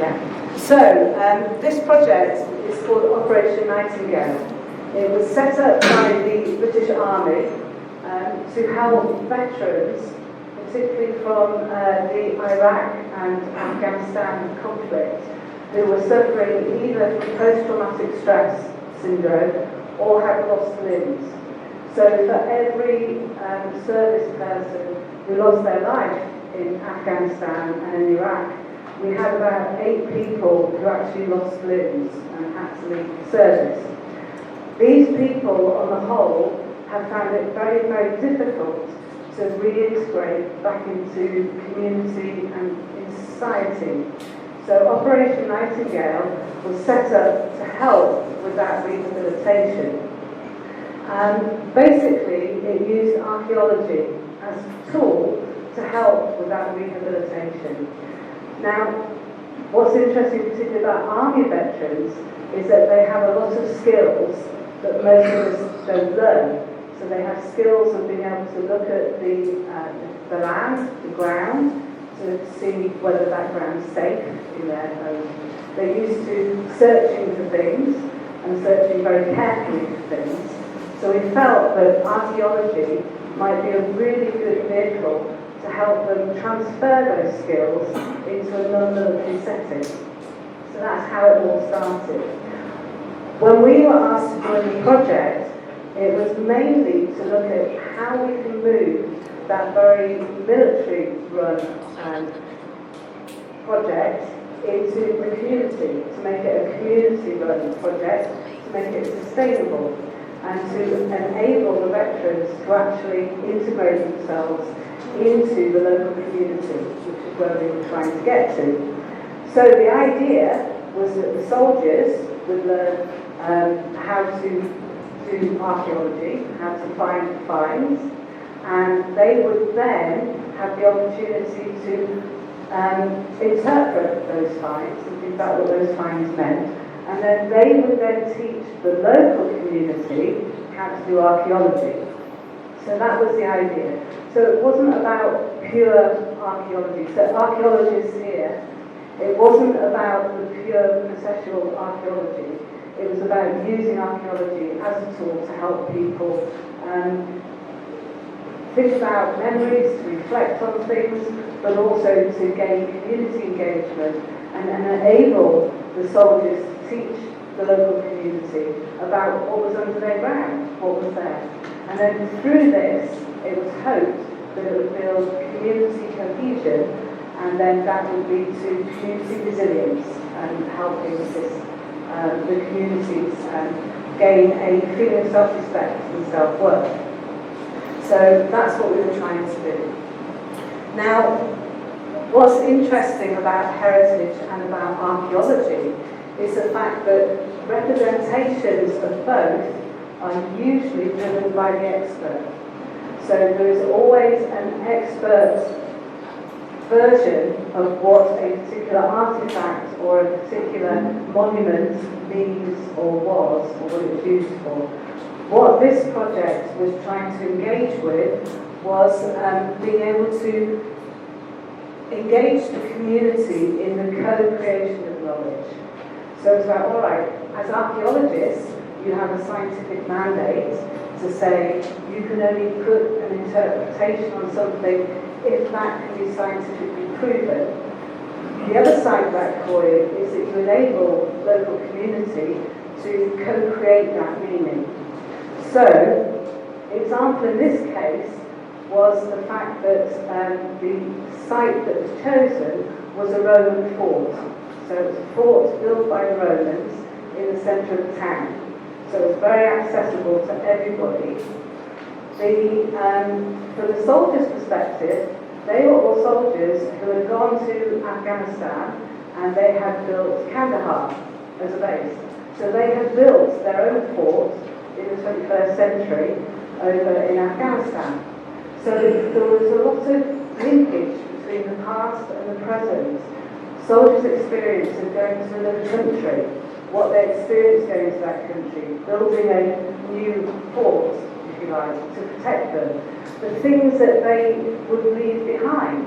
Yeah. So, this project is called Operation Nightingale. It was set up by the British Army to help veterans, particularly from the Iraq and Afghanistan conflict, who were suffering either from post-traumatic stress syndrome or had lost limbs. So for every service person who lost their life in Afghanistan and in Iraq, we had about 8 people who actually lost limbs and had to leave the service. These people, on the whole, have found it very, very difficult to reintegrate back into community and in society. So Operation Nightingale was set up to help with that rehabilitation. Basically, it used archaeology as a tool to help with that rehabilitation. Now, what's interesting particularly about Army veterans is that they have a lot of skills that most of us don't learn. So they have skills of being able to look at the land, the ground, to see whether that ground is safe in their home. They're used to searching for things and searching very carefully for things. So we felt that archaeology might be a really good vehicle to help them transfer those skills into a non-military setting. So that's how it all started. When we were asked to join the project, it was mainly to look at how we can move that very military-run project into the community, to make it a community-run project, to make it sustainable, and to enable the veterans to actually integrate themselves into the local community, which is where we were trying to get to. So the idea was that the soldiers would learn how to do archaeology, how to find finds, and they would then have the opportunity to interpret those finds and think about what those finds meant, and then they would then teach the local community how to do archaeology. So that was the idea. So it wasn't about pure archaeology. So archaeologists here, it wasn't about the pure processual archaeology. It was about using archaeology as a tool to help people think about memories, to reflect on things, but also to gain community engagement and enable the soldiers to teach the local community about what was under their ground, what was there. And then through this, it was hoped that it would build community cohesion, and then that would lead to community resilience and helping the communities gain a feeling of self-respect and self-worth. So that's what we were trying to do. Now, what's interesting about heritage and about archaeology is the fact that representations of both are usually driven by the expert. So there is always an expert version of what a particular artifact or a particular monument means or was, or what it was used for. What this project was trying to engage with was being able to engage the community in the co-creation of knowledge. So it's like, all right, as archaeologists, you have a scientific mandate to say you can only put an interpretation on something if that can be scientifically proven. The other side of that coin is that you enable local community to co-create that meaning. So, example in this case was the fact that the site that was chosen was a Roman fort. So it was a fort built by the Romans in the centre of the town. So it was very accessible to everybody. From the soldiers' perspective, they were all soldiers who had gone to Afghanistan and they had built Kandahar as a base. So they had built their own fort in the 21st century over in Afghanistan. So there was a lot of linkage between the past and the present. Soldiers' experience of going to another country, what they experienced going to that country, building a new fort, if you like, to protect them, the things that they would leave behind.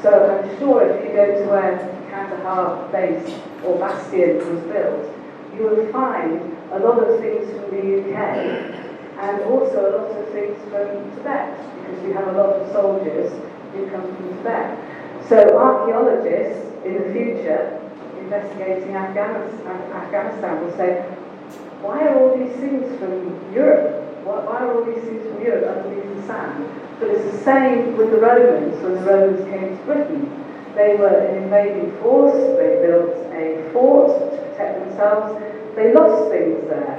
So I'm sure if you go to where Kandahar base or Bastion was built, you will find a lot of things from the UK and also a lot of things from Tibet, because we have a lot of soldiers who come from Tibet. So archaeologists in the future investigating Afghanistan will say, why are all these things from Europe? Why are all these things from Europe underneath the sand? But it's the same with the Romans when the Romans came to Britain. They were an invading force, they built a fort to protect themselves, they lost things there.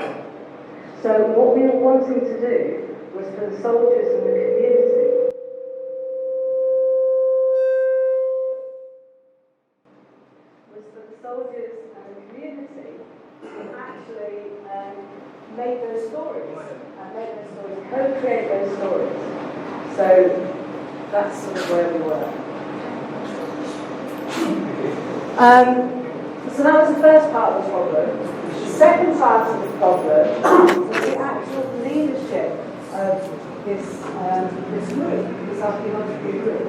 So what we were wanting to do was for the soldiers and the community to actually make those stories, co-create those stories. So that's sort of where we were. So that was the first part of the problem. The second part of the problem was the actual leadership of this group, this archaeological group.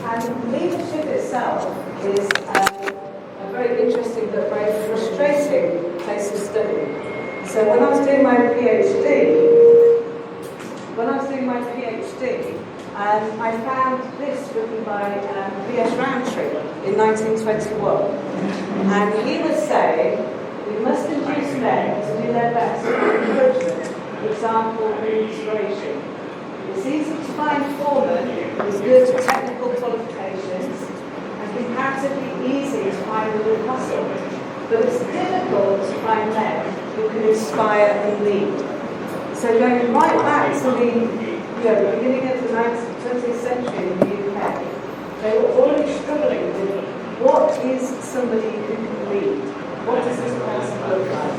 And leadership itself is a very interesting but very frustrating place to study. So when I was doing my PhD, I found this written by V.S. Rowntree in 1921. And he was saying, we must induce men to do their best by encouragement, example, and inspiration. It's easy to find foremen with good technical qualifications and comparatively easy to find the good muscle. But it's difficult to find men who can inspire and lead. So going right back to the beginning of the 20th century in the UK, they were already struggling with what is somebody who can lead? What does this person look like?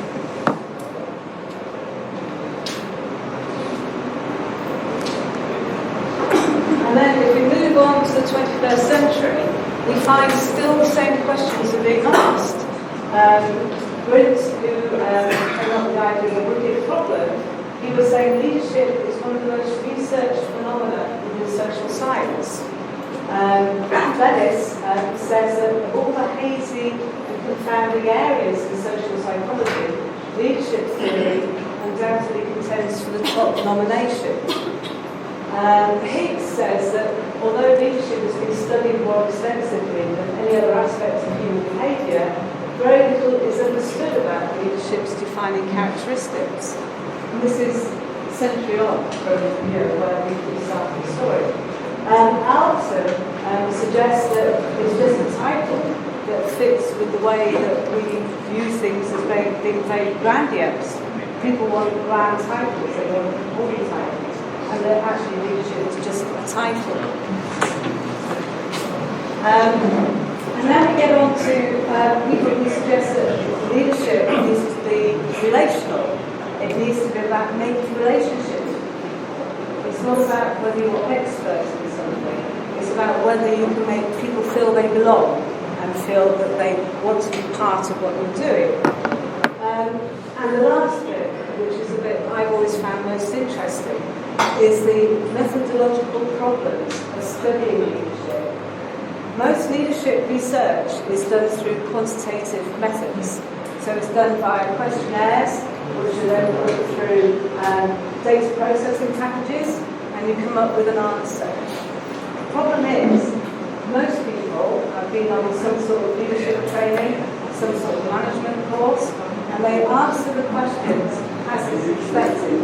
And then if we move on to the 21st century, we find still the same questions are being asked. Brint, who came up with the idea of a wicked problem, he was saying leadership is one of the most researched phenomena within social science. Venice says that of all the hazy and confounding areas in social psychology, leadership theory undoubtedly contends for the top nomination. Higgs says that although leadership has been studied more extensively than any other aspect of human behaviour, very little is understood about leadership's defining characteristics. And this is a century on from where we started the story. Alton suggests that it's just a title that fits with the way that we view things as being very grandiose. People want grand titles, they want important titles, and that actually leadership is just a title. And now we get on to people who suggest that leadership needs to be relational. It needs to be about making relationships. It's not about whether you're experts in something. It's about whether you can make people feel they belong and feel that they want to be part of what you're doing. And the last bit, which is a bit I've always found most interesting, is the methodological problems of studying leadership. Most leadership research is done through quantitative methods. So it's done by questionnaires, which are then put through data processing packages, and you come up with an answer. The problem is, most people have been on some sort of leadership training, some sort of management course, and they answer the questions as is expected.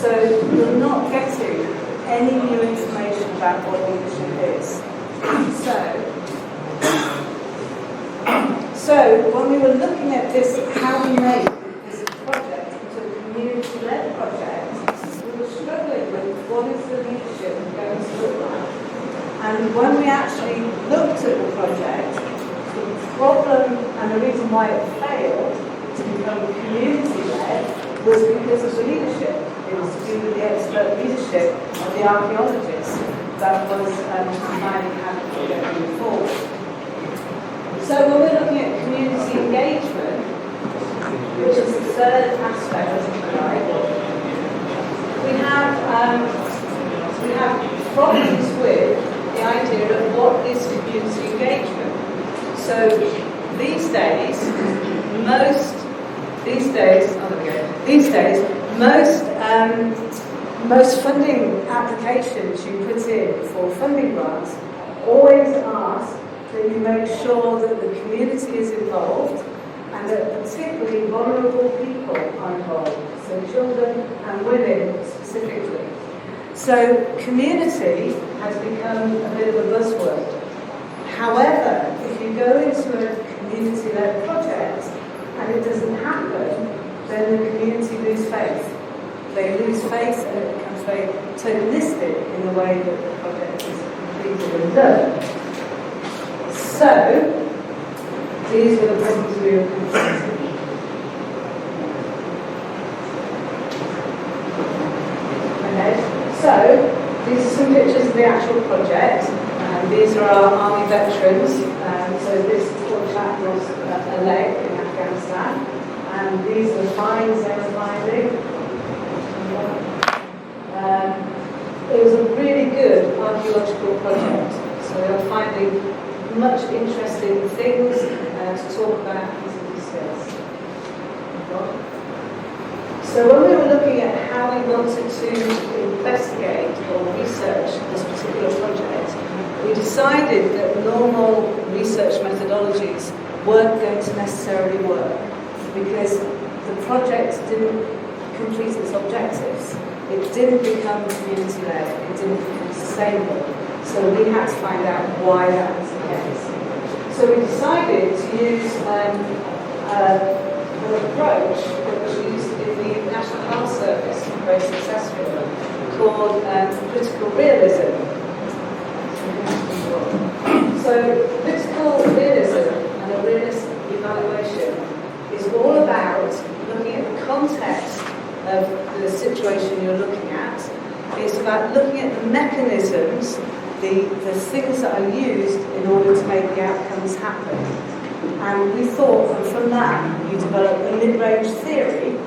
So you're not getting any new information about what leadership is. So when we were looking at this, how we made this project into a community-led project, we were struggling with what is the leadership going to look like. And when we actually looked at the project, the problem and the reason why it failed to become community-led was because of the leadership. It was to do with the expert leadership of the archaeologists that was defining how to get moving forward. So when we're looking at community engagement, which is the third aspect of the guide, we have problems with the idea of what is community engagement. So these days, most funding applications you put in for funding grants always ask that you make sure that the community is involved and that particularly vulnerable people are involved, so children and women specifically. So community has become a bit of a buzzword. However, if you go into a community-led project and it doesn't happen, then the community lose faith. They lose faith and it becomes very tokenistic in the way that the project is completed and done. So, these are the problems we were confronting. Okay, so these are some pictures of the actual project. These are our army veterans. So this poor chap lost a leg in Afghanistan. And these are the finds they were finding. It was a really good archaeological project. So they were finding much interesting things to talk about and discuss. So when we were looking at how we wanted to investigate or research this particular project, we decided that normal research methodologies weren't going to necessarily work because the project didn't complete its objectives. It didn't become community-led, it didn't become sustainable. So we had to find out why that was the case. So we decided to use an approach that was used in the National Health Service, very successfully, called critical realism. So critical realism and a realist evaluation is all about looking at the context of the situation you're looking at. It's about looking at the mechanisms, the things that are used in order to make the outcomes happen. And we thought, and from that, you develop a mid-range theory,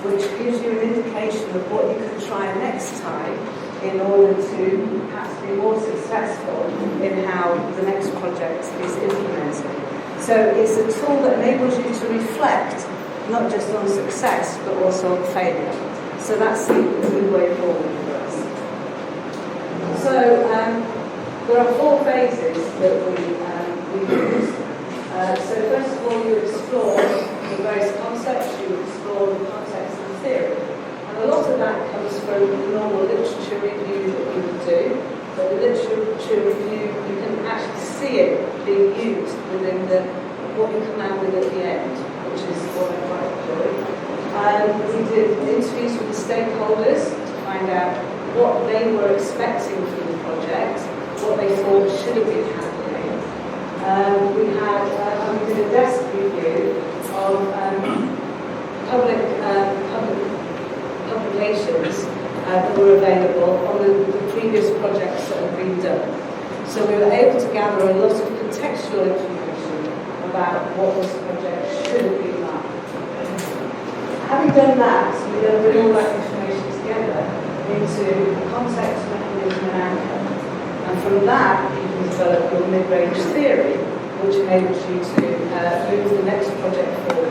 which gives you an indication of what you could try next time in order to perhaps be more successful in how the next project is implemented. So it's a tool that enables you to reflect not just on success, but also on failure. So that's the good way forward for us. So there are 4 phases that we use. So first of all, you explore the various concepts, you explore the context and the theory. And a lot of that comes from the normal literature review that you would do. But the literature review, you can actually see it being used within what you come out with at the end, which is what I quite enjoy. We did interviews with the stakeholders to find out what they were expecting from the project, what they thought should have been happening. We did a desk review of public publications that were available on the previous projects that had been done. So we were able to gather a lot of contextual information about what this project should have been like. Having done that, we then bring all that information together into context, mechanism and outcome. And from that, you can develop your mid-range theory, which enables you to move the next project forward